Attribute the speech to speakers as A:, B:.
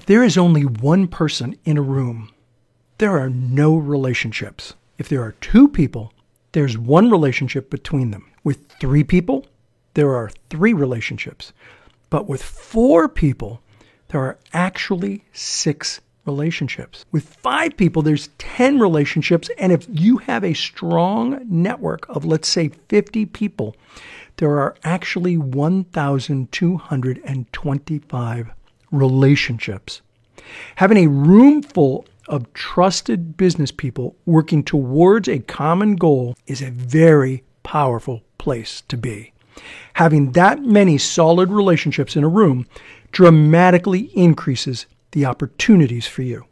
A: If there is only one person in a room, there are no relationships. If there are two people, there's one relationship between them. With three people, there are three relationships. But with four people, there are actually 6 relationships. With 5 people, there's 10 relationships. And if you have a strong network of, let's say, 50 people, there are actually 1,225 relationships. Having a room full of trusted business people working towards a common goal is a very powerful place to be. Having that many solid relationships in a room dramatically increases the opportunities for you.